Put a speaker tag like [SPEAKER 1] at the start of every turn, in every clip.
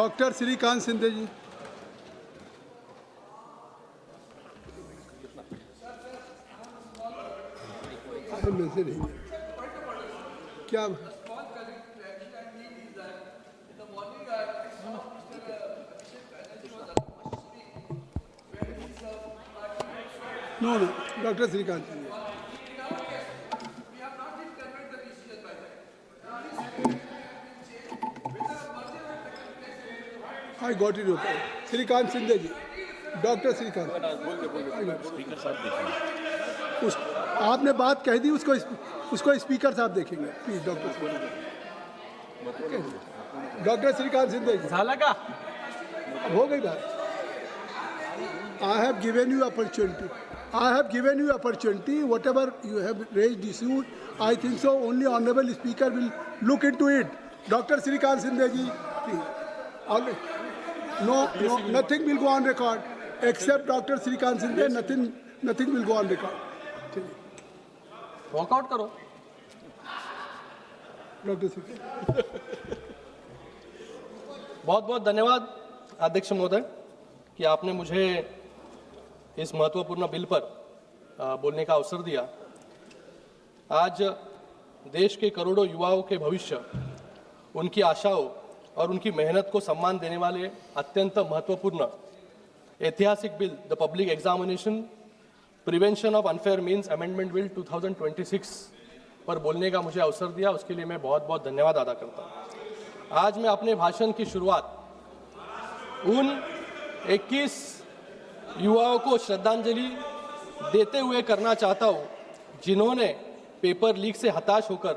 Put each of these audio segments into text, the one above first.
[SPEAKER 1] Doctor Shrikant Shinde जी। में से नहीं क्या no doctor Shrikant Shinde. I got it okay. Shrikant Shinde ji, doctor Shrikant. आपने बात कह दी, उसको स्पीकर साहब देखेंगे प्लीज। डॉक्टर श्रीकांत सिंधे जी।
[SPEAKER 2] झाला का?
[SPEAKER 1] हो गई बात। I have given you opportunity. Whatever you have raised issue, I think so only honorable speaker will look into it. Dr. Shrikant Sindhe ji, please. No, nothing will go on record except Dr. Shrikant Sindhe. Nothing will go on record.
[SPEAKER 2] Walkout करो
[SPEAKER 1] doctor Shrikant.
[SPEAKER 2] बहुत बहुत धन्यवाद अध्यक्ष महोदय कि आपने मुझे इस महत्वपूर्ण बिल पर बोलने का अवसर दिया। आज देश के करोड़ों युवाओं के भविष्य, उनकी आशाओं और उनकी मेहनत को सम्मान देने वाले अत्यंत महत्वपूर्ण ऐतिहासिक bill the public examination prevention of unfair means amendment bill 2026 पर बोलने का मुझे अवसर दिया, उसके लिए मैं बहुत बहुत धन्यवाद अदा करता हूँ। आज मैं अपने भाषण की शुरुआत उन 21 युवाओं को श्रद्धांजलि देते हुए करना चाहता हूँ जिन्होंने पेपर लीक से हताश होकर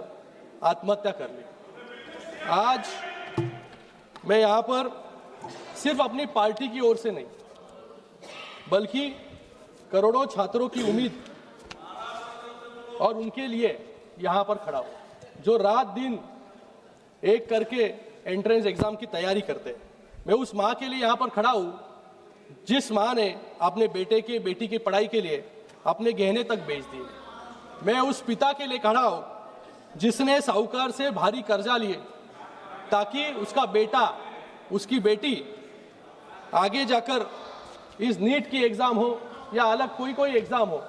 [SPEAKER 2] आत्महत्या कर ली। आज मैं यहाँ पर सिर्फ अपनी पार्टी की ओर से नहीं बल्कि करोड़ों छात्रों की उम्मीद और उनके लिए यहाँ पर खड़ा हूँ जो रात दिन एक करके एंट्रेंस एग्जाम की तैयारी करते हैं। मैं उस माँ के लिए यहाँ पर खड़ा हूँ जिस माँ ने अपने बेटी की पढ़ाई के लिए अपने गहने तक बेच दिए। मैं उस पिता के लिए खड़ा हूँ जिसने साहूकार से भारी कर्जा लिए ताकि उसका बेटा उसकी बेटी आगे जाकर इस नीट की एग्जाम हो या अलग कोई एग्जाम हो,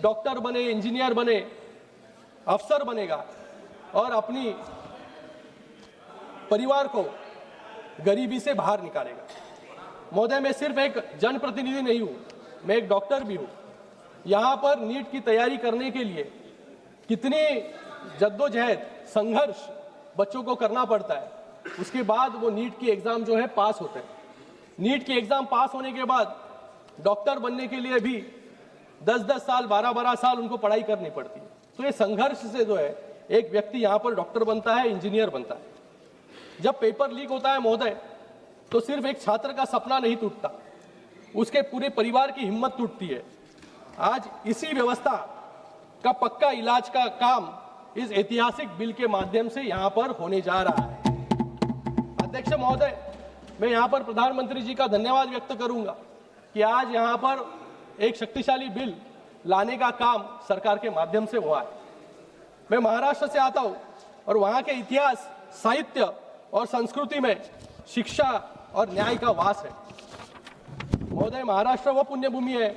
[SPEAKER 2] डॉक्टर बने, इंजीनियर बने, अफसर बनेगा और अपनी परिवार को गरीबी से बाहर निकालेगा। महोदय, मैं सिर्फ एक जनप्रतिनिधि नहीं हूँ, मैं एक डॉक्टर भी हूँ। यहाँ पर नीट की तैयारी करने के लिए कितनी जद्दोजहद, संघर्ष बच्चों को करना पड़ता है, उसके बाद वो नीट की एग्जाम जो है पास होते हैं। नीट की एग्जाम पास होने के बाद डॉक्टर बनने के लिए भी 10-10 साल, 12-12 साल उनको पढ़ाई करनी पड़ती है। तो ये संघर्ष से जो है एक व्यक्ति यहाँ पर डॉक्टर बनता है, इंजीनियर बनता है। जब पेपर लीक होता है महोदय, तो सिर्फ एक छात्र का सपना नहीं टूटता, उसके पूरे परिवार की हिम्मत टूटती है। आज इसी व्यवस्था का पक्का इलाज का काम इस ऐतिहासिक बिल के माध्यम से यहाँ पर होने जा रहा है। अध्यक्ष महोदय, मैं यहाँ पर प्रधानमंत्री जी का धन्यवाद व्यक्त करूंगा कि आज यहाँ पर एक शक्तिशाली बिल लाने का काम सरकार के माध्यम से हुआ है। मैं महाराष्ट्र से आता हूँ और वहाँ के इतिहास, साहित्य और संस्कृति में शिक्षा और न्याय का वास है। महोदय, महाराष्ट्र वो पुण्यभूमि है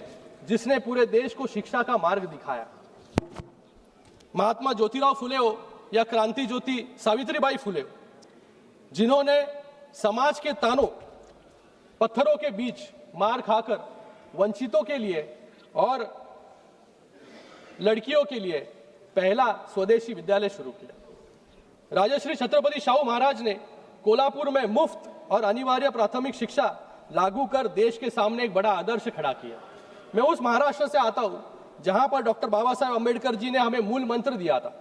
[SPEAKER 2] जिसने पूरे देश को शिक्षा का मार्ग दिखाया। महात्मा ज्योतिराव फुले हो या क्रांति ज्योति सावित्रीबाई फुले हो, जिन्होंने समाज के तानों पत्थरों के बीच मार खाकर वंचितों के लिए और लड़कियों के लिए पहला स्वदेशी विद्यालय शुरू किया। राजश्री छत्रपति शाहू महाराज ने कोल्हापुर में मुफ्त और अनिवार्य प्राथमिक शिक्षा लागू कर देश के सामने एक बड़ा आदर्श खड़ा किया। मैं उस महाराष्ट्र से आता हूं जहां पर डॉक्टर बाबा साहेब अम्बेडकर जी ने हमें मूल मंत्र दिया था,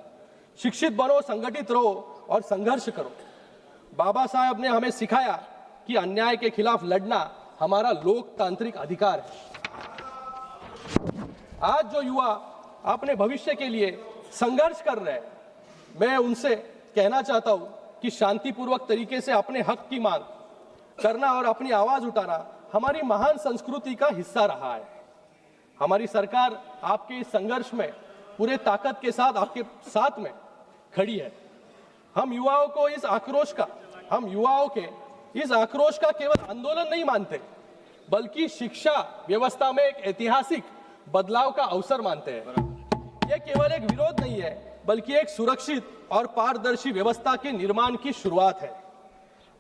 [SPEAKER 2] शिक्षित बनो, संगठित रहो और संघर्ष करो। बाबा साहेब ने हमें सिखाया कि अन्याय के खिलाफ लड़ना हमारा लोकतांत्रिक अधिकार है। आज जो युवा अपने भविष्य के लिए संघर्ष कर रहे हैं, मैं उनसे कहना चाहता हूं कि शांतिपूर्वक तरीके से अपने हक की मांग करना और अपनी आवाज उठाना हमारी महान संस्कृति का हिस्सा रहा है। हमारी सरकार आपके इस संघर्ष में पूरे ताकत के साथ आपके साथ में खड़ी है। हम युवाओं के इस आक्रोश का केवल आंदोलन नहीं मानते, बल्कि शिक्षा व्यवस्था में एक ऐतिहासिक बदलाव का अवसर मानते हैं। यह केवल एक विरोध नहीं है, बल्कि एक सुरक्षित और पारदर्शी व्यवस्था के निर्माण की शुरुआत है।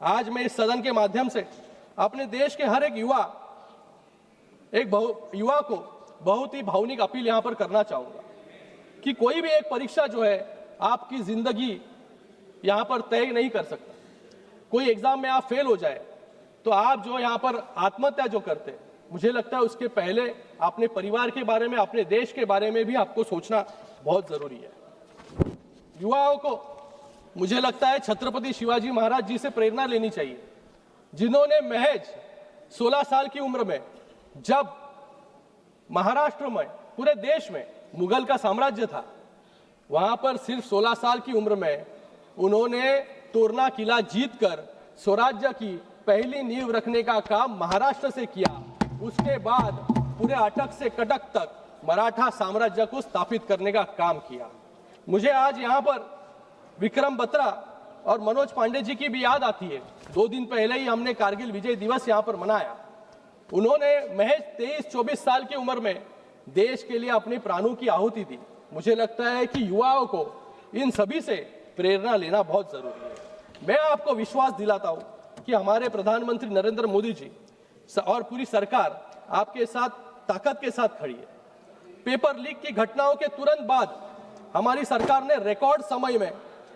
[SPEAKER 2] आज मैं इस सदन के माध्यम से अपने देश के हर एक युवा को बहुत ही भावनिक अपील यहां पर करना चाहूंगा कि कोई भी एक परीक्षा जो है आपकी जिंदगी यहां पर तय नहीं कर सकता। कोई एग्जाम में आप फेल हो जाए तो आप जो यहां पर आत्महत्या जो करते हैं, मुझे लगता है उसके पहले अपने परिवार के बारे में, अपने देश के बारे में भी आपको सोचना बहुत जरूरी है। युवाओं को मुझे लगता है छत्रपति शिवाजी महाराज जी से प्रेरणा लेनी चाहिए, जिन्होंने महज 16 साल की उम्र में, जब महाराष्ट्र में, पूरे देश में मुगल का साम्राज्य था, वहां पर सिर्फ 16 साल की उम्र में उन्होंने तोरना किला जीतकर स्वराज्य की पहली नींव रखने का काम महाराष्ट्र से किया। उसके बाद पूरे अटक से कटक तक मराठा साम्राज्य को स्थापित करने का काम किया। मुझे आज यहाँ पर विक्रम बत्रा और मनोज पांडे जी की भी याद आती है। 2 दिन पहले ही हमने कारगिल विजय दिवस यहाँ पर मनाया। उन्होंने महज 23-24 साल की उम्र में देश के लिए अपने प्राणों की आहुति दी। मुझे लगता है कि युवाओं को इन सभी से प्रेरणा लेना बहुत जरूरी है। मैं आपको विश्वास दिलाता हूं कि हमारे प्रधानमंत्री नरेंद्र मोदी जी और पूरी सरकार आपके साथ ताकत के साथ खड़ी है। पेपर लीक की घटनाओं के तुरंत बाद हमारी सरकार ने रिकॉर्ड समय में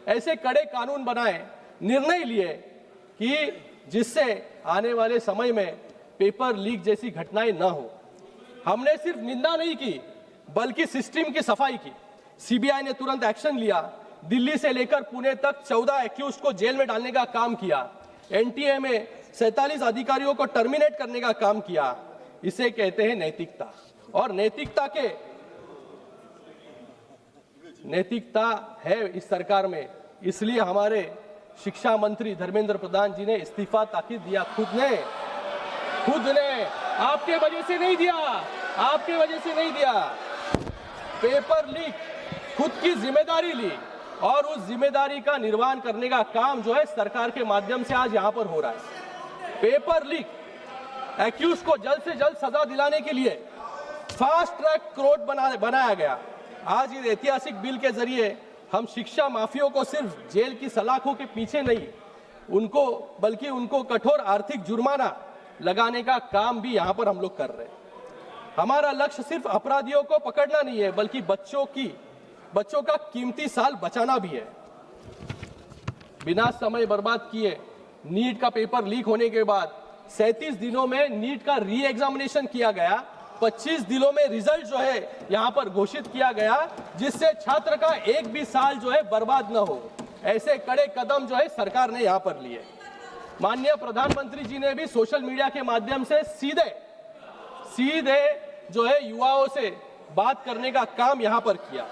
[SPEAKER 2] ऐसे कड़े कानून बनाए, निर्णय लिए कि जिससे आने वाले समय में पेपर लीक जैसी घटनाएं न हो। हमने सिर्फ निंदा नहीं की, बल्कि सिस्टम की सफाई की। सीबीआई ने तुरंत एक्शन लिया। दिल्ली से लेकर पुणे तक 14 एक्यूज्ड को जेल में डालने का काम किया। एनटीए में 47 अधिकारियों को टर्मिनेट करने का काम किया। इसे कहते हैं नैतिकता, और नैतिकता है इस सरकार में। इसलिए हमारे शिक्षा मंत्री धर्मेंद्र प्रधान जी ने इस्तीफा ताकि दिया। खुद ने आपके वजह से नहीं दिया, आपके वजह से नहीं दिया। पेपर लीक खुद की जिम्मेदारी ली और उस जिम्मेदारी का निर्वहन करने का काम जो है सरकार के माध्यम से आज यहां पर हो रहा है। पेपर लीक एक्यूज को जल्द से जल्द सजा दिलाने के लिए फास्ट ट्रैक कोर्ट बनाया गया। आज इस ऐतिहासिक बिल के जरिए हम शिक्षा माफियों को सिर्फ जेल की सलाखों के पीछे नहीं, बल्कि उनको कठोर आर्थिक जुर्माना लगाने का काम भी यहां पर हम लोग कर रहे हैं। हमारा लक्ष्य सिर्फ अपराधियों को पकड़ना नहीं है, बल्कि बच्चों का कीमती साल बचाना भी है। बिना समय बर्बाद किए नीट का पेपर लीक होने के बाद 37 दिनों में नीट का री एग्जामिनेशन किया गया। 25 दिनों में रिजल्ट जो है यहां पर घोषित किया गया, जिससे छात्र का एक भी साल जो है बर्बाद न हो। ऐसे कड़े कदम जो है सरकार ने यहां पर लिए। माननीय प्रधानमंत्री जी ने भी सोशल मीडिया के माध्यम से सीधे जो है युवाओं से बात करने का काम यहां पर किया,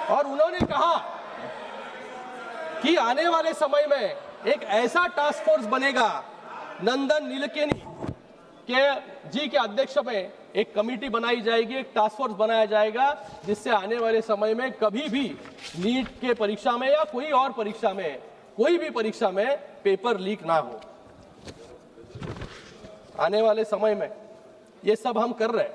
[SPEAKER 2] और उन्होंने कहा कि आने वाले समय में एक ऐसा टास्क फोर्स बनेगा, नंदन नीलकेनी जी के अध्यक्ष में एक कमेटी बनाई जाएगी, एक टास्क फोर्स बनाया जाएगा, जिससे आने वाले समय में कभी भी नीट के परीक्षा में या कोई और परीक्षा में, कोई भी परीक्षा में पेपर लीक ना हो। आने वाले समय में ये सब हम कर रहे हैं,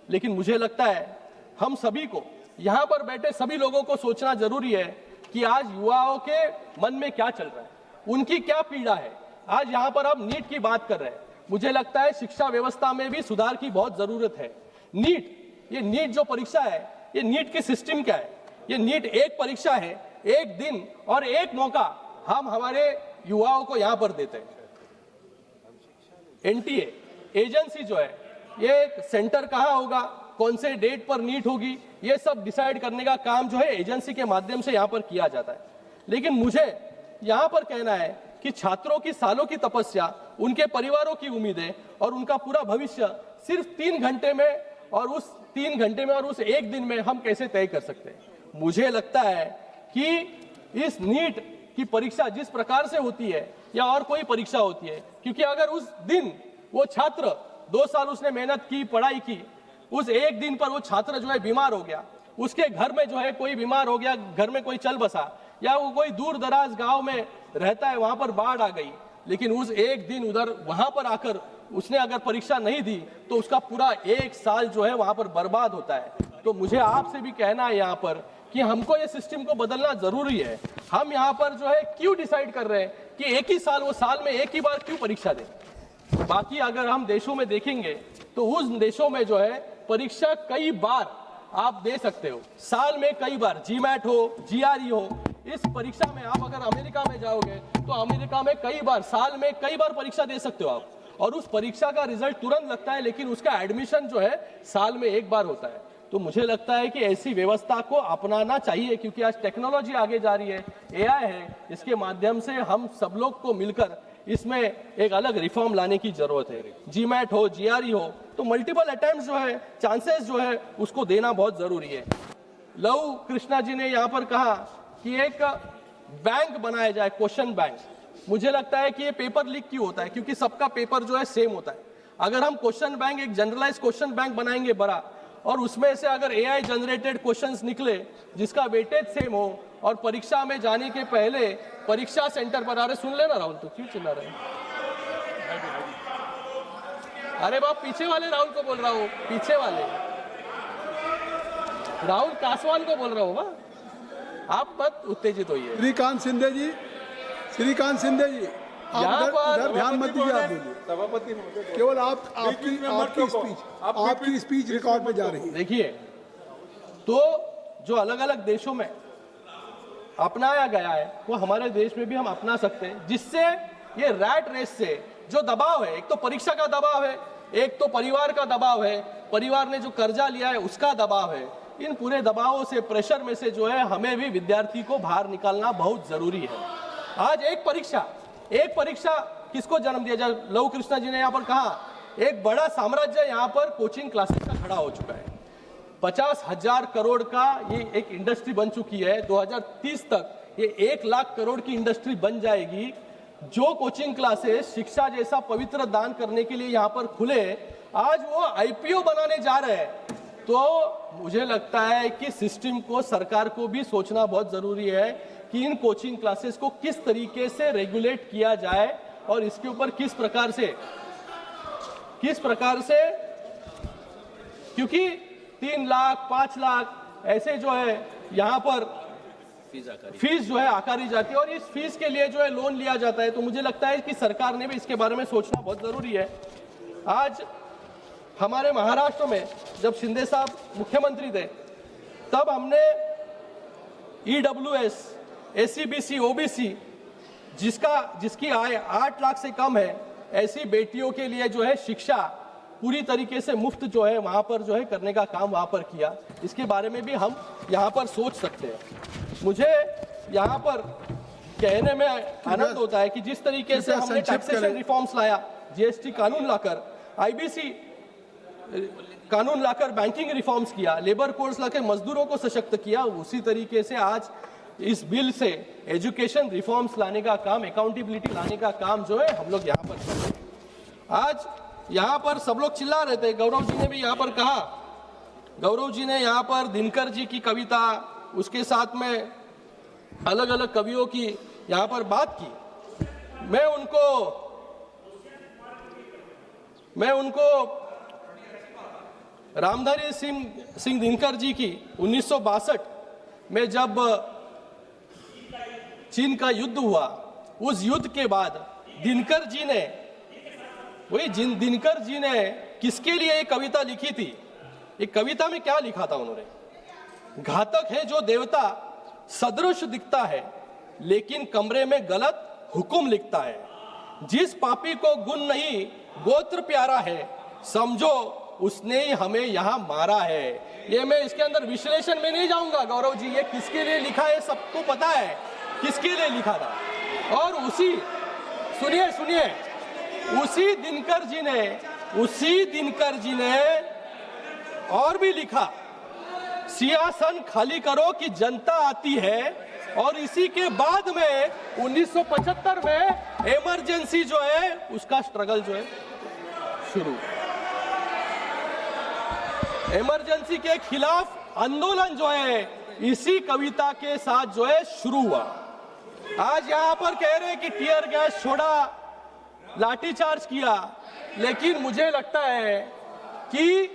[SPEAKER 2] लेकिन मुझे लगता है हम सभी को, यहां पर बैठे सभी लोगों को सोचना जरूरी है कि आज युवाओं के मन में क्या चल रहा है, उनकी क्या पीड़ा है। आज यहां पर हम नीट की बात कर रहे हैं। मुझे लगता है शिक्षा व्यवस्था में भी सुधार की बहुत जरूरत है। ये नीट जो परीक्षा है, ये नीट की सिस्टम क्या है? ये नीट एक परीक्षा है, एक दिन और एक मौका हम हमारे युवाओं को यहां पर देते हैं। एनटीए एजेंसी जो है, ये सेंटर कहां होगा, कौन से डेट पर नीट होगी, ये सब डिसाइड करने का काम जो है एजेंसी के माध्यम से यहां पर किया जाता है। लेकिन मुझे यहां पर कहना है कि छात्रों की सालों की तपस्या, उनके परिवारों की उम्मीदें और उनका पूरा भविष्य सिर्फ 3 घंटे में और उस एक दिन में हम कैसे तय कर सकते हैं। मुझे लगता है कि इस नीट की परीक्षा जिस प्रकार से होती है या और कोई परीक्षा होती है, क्योंकि अगर उस दिन वो छात्र 2 साल उसने मेहनत की, पढ़ाई की, उस एक दिन पर वो छात्र जो है बीमार हो गया, उसके घर में जो है कोई बीमार हो गया, घर में कोई चल बसा, या वो कोई दूर दराज गांव में रहता है, वहां पर बाढ़ आ गई, लेकिन उस एक दिन उधर वहां पर आकर उसने अगर परीक्षा नहीं दी तो उसका पूरा एक साल जो है वहां पर बर्बाद होता है। तो मुझे आपसे भी कहना है यहाँ पर कि हमको ये सिस्टम को बदलना जरूरी है। हम यहाँ पर जो है क्यों डिसाइड कर रहे हैं कि एक ही साल, वो साल में एक ही बार क्यों परीक्षा दें? बाकी अगर हम देशों में देखेंगे तो उस देशों में जो है परीक्षा कई बार आप दे सकते हो, साल में कई बार, जीमैट हो, जीआरई हो। इस परीक्षा में आप अगर अमेरिका में जाओगे तो अमेरिका में कई बार, साल में कई बार परीक्षा दे सकते हो आप, और उस परीक्षा का रिजल्ट तुरंत लगता है, लेकिन उसका एडमिशन जो है साल में एक बार होता है। तो मुझे लगता है कि ऐसी व्यवस्था को अपनाना चाहिए, क्योंकि आज टेक्नोलॉजी आगे जा रही है, एआई है, इसके माध्यम से हम सब लोग को मिलकर इसमें एक अलग रिफॉर्म लाने की जरूरत है। जीमैट हो, जीआरई हो, तो मल्टीपल अटेम्प्ट जो है, चांसेस जो है उसको देना बहुत जरूरी है। लव कृष्णा जी ने यहाँ पर कहा कि एक बैंक बनाया जाए, क्वेश्चन बैंक। मुझे लगता है कि ये पेपर लीक क्यों होता है, क्योंकि सबका पेपर जो है सेम होता है। अगर हम क्वेश्चन बैंक, एक जनरलाइज क्वेश्चन बैंक बनाएंगे बड़ा, और उसमें से अगर एआई जनरेटेड क्वेश्चंस निकले जिसका वेटेज सेम हो, और परीक्षा में जाने के पहले परीक्षा सेंटर पर, अरे सुन लेना राहुल, तो क्यों चिल्ला रहे हैं? अरे बाप, पीछे वाले राहुल को बोल रहा हूँ, पीछे वाले राहुल कासवान को बोल रहा हूँ। आप मत उत्तेजित होइए।
[SPEAKER 1] श्रीकांत शिंदे जी, श्रीकांत शिंदे जी, आप इधर ध्यान मत दीजिए, आप बोलिए।
[SPEAKER 3] सभापति
[SPEAKER 1] केवल आपकी स्पीच रिकॉर्ड पे जा रही है।
[SPEAKER 2] देखिए, तो जो अलग अलग देशों में अपनाया गया है वो हमारे देश में भी हम अपना सकते हैं, जिससे ये रैट रेस से जो दबाव है, एक तो परीक्षा का दबाव है, एक तो परिवार का दबाव है, परिवार ने जो कर्जा लिया है उसका दबाव है, इन पूरे दबावों से, प्रेशर में से जो है हमें भी विद्यार्थी को बाहर निकालना बहुत जरूरी है। आज एक परीक्षा किसको जन्म दिया जाए? लव कृष्णा जी ने यहाँ पर कहा, एक बड़ा साम्राज्य यहाँ पर कोचिंग क्लासेस का खड़ा हो चुका है। 50,000 करोड़ का ये एक इंडस्ट्री बन चुकी है। 2030 तक ये 1 लाख करोड़ की इंडस्ट्री बन जाएगी। जो कोचिंग क्लासेस शिक्षा जैसा पवित्र दान करने के लिए यहाँ पर खुले, आज वो आईपीओ बनाने जा रहे हैं। तो मुझे लगता है कि सिस्टम को, सरकार को भी सोचना बहुत जरूरी है कि इन कोचिंग क्लासेस को किस तरीके से रेगुलेट किया जाए, और इसके ऊपर किस प्रकार से, क्योंकि 3 लाख 5 लाख ऐसे जो है यहाँ पर फीस जो है आकारी जाती है, और इस फीस के लिए जो है लोन लिया जाता है। तो मुझे लगता है कि सरकार ने भी इसके बारे में सोचना बहुत जरूरी है। आज हमारे महाराष्ट्र में जब शिंदे साहब मुख्यमंत्री थे, तब हमने EWS, SCBC, OBC जिसकी आय 8 लाख से कम है, ऐसी बेटियों के लिए जो है शिक्षा पूरी तरीके से मुफ्त जो है वहां पर जो है करने का काम वहां पर किया। इसके बारे में भी हम यहाँ पर सोच सकते हैं। मुझे यहाँ पर कहने में आनंद होता है कि जिस तरीके से हमने टैक्सेशन रिफॉर्म्स लाया, GST कानून लाकर, IBC कानून लाकर बैंकिंग रिफॉर्म्स किया, लेबर कोड्स लाकर मजदूरों को सशक्त किया, उसी तरीके से आज इस बिल से एजुकेशन रिफॉर्म्स लाने का काम, अकाउंटेबिलिटी लाने का काम जो है हम लोग यहाँ पर कर रहे हैं। आज यहाँ पर सब लोग चिल्ला रहे थे, गौरव जी ने भी यहाँ पर कहा, गौरव जी ने यहाँ पर दिनकर जी की कविता, उसके साथ में अलग अलग कवियों की यहाँ पर बात की। मैं उनको रामधारी सिंह दिनकर जी की 1962 में जब चीन का युद्ध हुआ, उस युद्ध के बाद दिनकर जी ने किसके लिए एक कविता लिखी थी? एक कविता में क्या लिखा था उन्होंने? घातक है जो देवता सदृश दिखता है, लेकिन कमरे में गलत हुक्म लिखता है। जिस पापी को गुण नहीं गोत्र प्यारा है, समझो उसने ही हमें यहाँ मारा है। ये मैं इसके अंदर विश्लेषण में नहीं जाऊंगा गौरव जी, ये किसके लिए लिखा है सबको पता है किसके लिए लिखा था। और सुनिए उसी दिनकर जी ने और भी लिखा, सियासन खाली करो कि जनता आती है। और इसी के बाद में 1975 में इमरजेंसी जो है उसका स्ट्रगल जो है शुरू, इमरजेंसी के खिलाफ आंदोलन जो है इसी कविता के साथ जो है शुरू हुआ। आज यहाँ पर कह रहे हैं कि टीयर गैस छोड़ा, लाठीचार्ज किया, लेकिन मुझे लगता है कि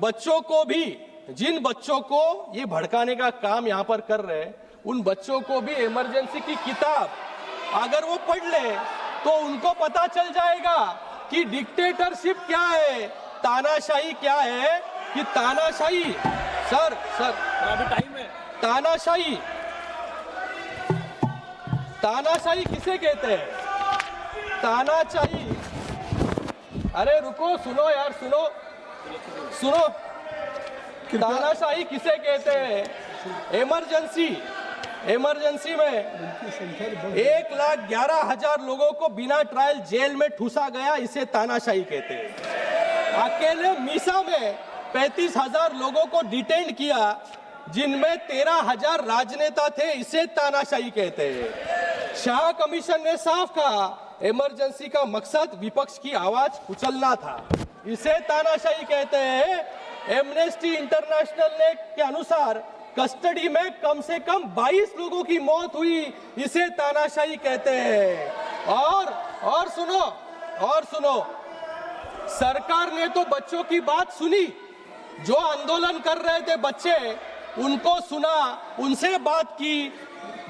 [SPEAKER 2] बच्चों को भी, जिन बच्चों को ये भड़काने का काम यहाँ पर कर रहे हैं, उन बच्चों को भी इमरजेंसी की किताब अगर वो पढ़ ले तो उनको पता चल जाएगा कि डिक्टेटरशिप क्या है, तानाशाही क्या है, कि तानाशाही सर अभी टाइम है, तानाशाही किसे कहते हैं? तानाशाही, अरे रुको, सुनो यार, सुनो, तानाशाही किसे कहते हैं? इमरजेंसी में 1,11,000 लोगों को बिना ट्रायल जेल में ठूसा गया, इसे तानाशाही कहते हैं। अकेले मीसा में 35,000 लोगों को डिटेन किया, जिनमें 13,000 राजनेता थे, इसे तानाशाही कहते हैं। शाह कमीशन ने साफ कहा, इमरजेंसी का मकसद विपक्ष की आवाज कुचलना था, इसे तानाशाही कहते हैं। एमनेस्टी इंटरनेशनल ने के अनुसार कस्टडी में कम से कम 22 लोगों की मौत हुई, इसे तानाशाही कहते हैं। और सुनो, सरकार ने तो बच्चों की बात सुनी, जो आंदोलन कर रहे थे बच्चे, उनको सुना, उनसे बात की।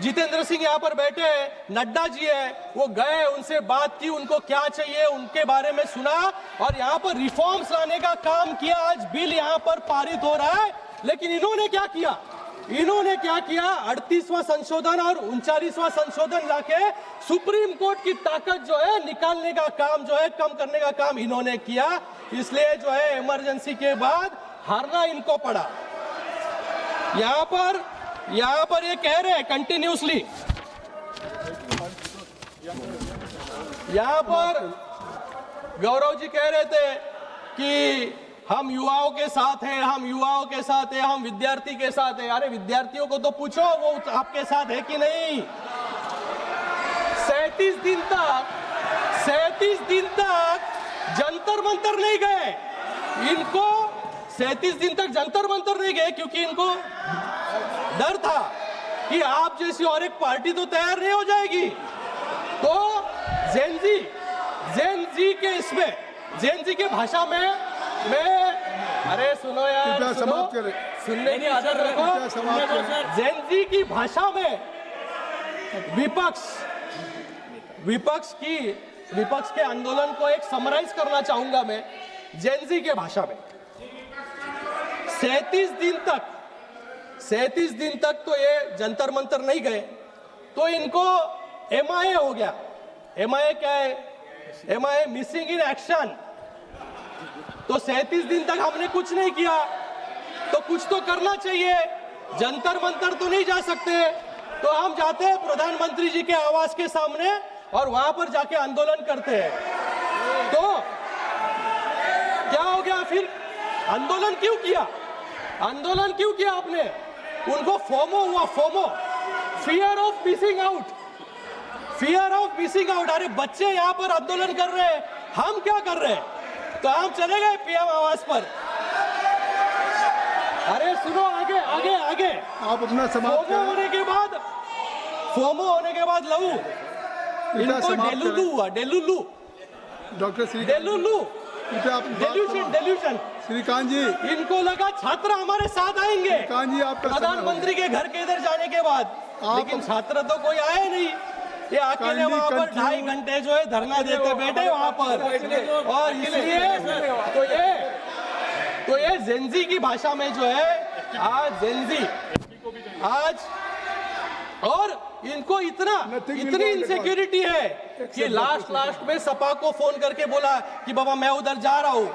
[SPEAKER 2] जितेंद्र सिंह यहाँ पर बैठे हैं, नड्डा जी है, वो गए, उनसे बात की, उनको क्या चाहिए उनके बारे में सुना और यहाँ पर रिफॉर्म्स लाने का काम किया। आज बिल यहाँ पर पारित हो रहा है, लेकिन इन्होंने क्या किया? 38वां संशोधन और 39वां संशोधन लाके सुप्रीम कोर्ट की ताकत जो है निकालने का काम जो है, कम करने का काम इन्होंने किया। इसलिए जो है इमरजेंसी के बाद हारना इनको पड़ा। यहाँ पर ये कह रहे हैं कंटिन्यूसली, यहाँ पर गौरव जी कह रहे थे कि हम युवाओं के साथ हैं, हम विद्यार्थी के साथ हैं। अरे विद्यार्थियों को तो पूछो वो आपके साथ है कि नहीं। 37 दिन तक जंतर मंतर नहीं गए, इनको 37 दिन तक जंतर मंतर नहीं गए, क्योंकि इनको डर था कि आप जैसी और एक पार्टी तो तैयार नहीं हो जाएगी। तो जेनजी के भाषा में अरे सुनो यार, सुनने की आदत रखो। जेनजी की भाषा में विपक्ष के आंदोलन को एक समराइज करना चाहूंगा मैं। जेनजी के भाषा में 37 दिन तक तो ये जंतर मंतर नहीं गए, तो इनको MIA हो गया। MIA क्या है? MIA missing in action. तो 37 दिन तक हमने कुछ नहीं किया, तो कुछ तो करना चाहिए। जंतर मंतर तो नहीं जा सकते, तो हम जाते हैं प्रधानमंत्री जी के आवास के सामने और वहां पर जाके आंदोलन करते हैं। तो क्या हो गया फिर? आंदोलन क्यों किया आपने? उनको फोमो हुआ, फियर ऑफ मिसिंग आउट। अरे बच्चे यहाँ पर आंदोलन कर रहे हैं, हम क्या कर रहे हैं? तो हम चले गए PM आवास पर। अरे सुनो, आगे
[SPEAKER 1] आप अपना समाप्त
[SPEAKER 2] फोमो होने के बाद लहू, इनको डेलुलू
[SPEAKER 1] डॉक्टर
[SPEAKER 2] डेल्यूशन।
[SPEAKER 1] श्रीकांत जी,
[SPEAKER 2] इनको लगा छात्र हमारे साथ आएंगे
[SPEAKER 1] श्रीकांत जी, आपका
[SPEAKER 2] प्रधानमंत्री के घर के इधर जाने के बाद, लेकिन छात्र तो कोई आए नहीं। ये अकेले वहां पर 2.5 घंटे जो है धरना देते बैठे वहां पर। और इसलिए तो ये जेनजी की भाषा में जो है आज और इनको इतनी इनसिक्योरिटी है कि लास्ट में सपा को फोन करके बोला कि बाबा मैं उधर जा रहा हूँ।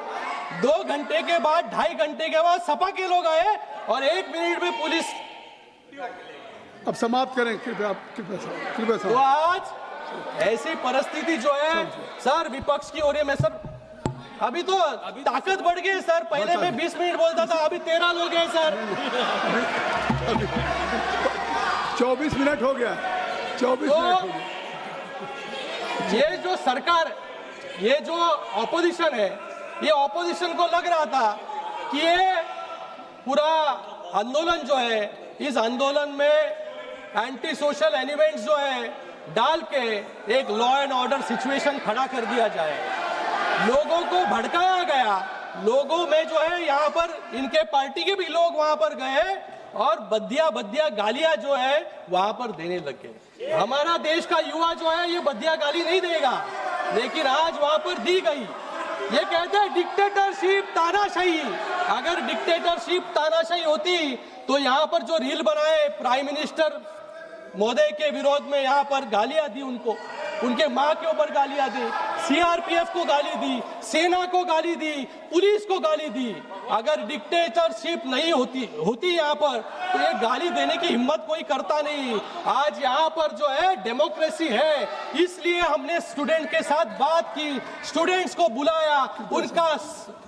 [SPEAKER 2] 2 घंटे के बाद, 2.5 घंटे के बाद सपा के लोग आए और 1 मिनट में पुलिस।
[SPEAKER 1] अब समाप्त करें कृपया।
[SPEAKER 2] तो आज ऐसी परिस्थिति जो है सर विपक्ष की, और ये मैं सर अभी तो ताकत बढ़ गई सर। पहले मैं 20 मिनट बोलता था, अभी 13 लोग हैं सर।
[SPEAKER 1] 24 मिनट हो गया। 24 मिनट हो गया।
[SPEAKER 2] ये जो सरकार, ये जो ऑपोजिशन है, ये ऑपोजिशन को लग रहा था कि ये पूरा आंदोलन जो है, इस आंदोलन में एंटी सोशल एलिमेंट्स जो है डाल के एक लॉ एंड ऑर्डर सिचुएशन खड़ा कर दिया जाए। लोगों को भड़काया गया, लोगों में जो है यहाँ पर इनके पार्टी के भी लोग वहां पर गए और बदिया बदिया गालियां जो है वहां पर देने लग गए। हमारा देश का युवा जो है ये बदिया गाली नहीं देगा, लेकिन आज वहां पर दी गई। ये कहते हैं डिक्टेटरशिप तानाशाही। अगर डिक्टेटरशिप तानाशाही होती तो यहाँ पर जो रील बनाए प्राइम मिनिस्टर महोदय के विरोध में, यहाँ पर गालियां दी उनको, उनके माँ के ऊपर गालियां दी, सीआरपीएफ को गाली दी, सेना को गाली दी, पुलिस को गाली दी। अगर डिक्टेटरशिप नहीं होती यहाँ पर तो ये गाली देने की हिम्मत कोई करता नहीं। आज यहाँ पर जो है डेमोक्रेसी है, इसलिए हमने स्टूडेंट के साथ बात की, स्टूडेंट्स को बुलाया,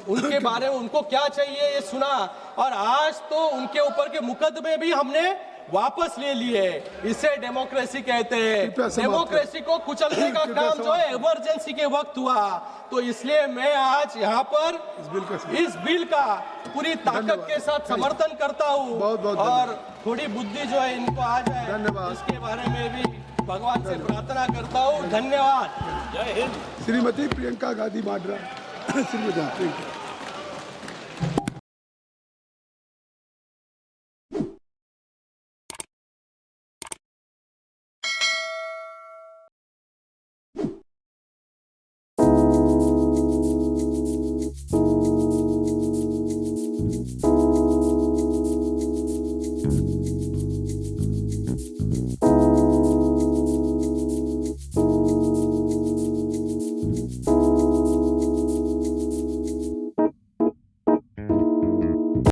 [SPEAKER 2] उनके बारे में उनको क्या चाहिए ये सुना, और आज तो उनके ऊपर के मुकदमे भी हमने वापस ले लिए। इसे डेमोक्रेसी कहते हैं। डेमोक्रेसी को कुचलने का काम जो है इमरजेंसी के वक्त हुआ। तो इसलिए मैं आज यहाँ पर इस बिल का पूरी ताकत के साथ समर्थन करता हूँ, और थोड़ी बुद्धि जो है इनको आ जाए इसके बारे में भी भगवान से प्रार्थना करता हूँ। धन्यवाद। जय हिंद।
[SPEAKER 1] श्रीमती प्रियंका गांधी वाड्रा। Shrimati
[SPEAKER 3] Thank you.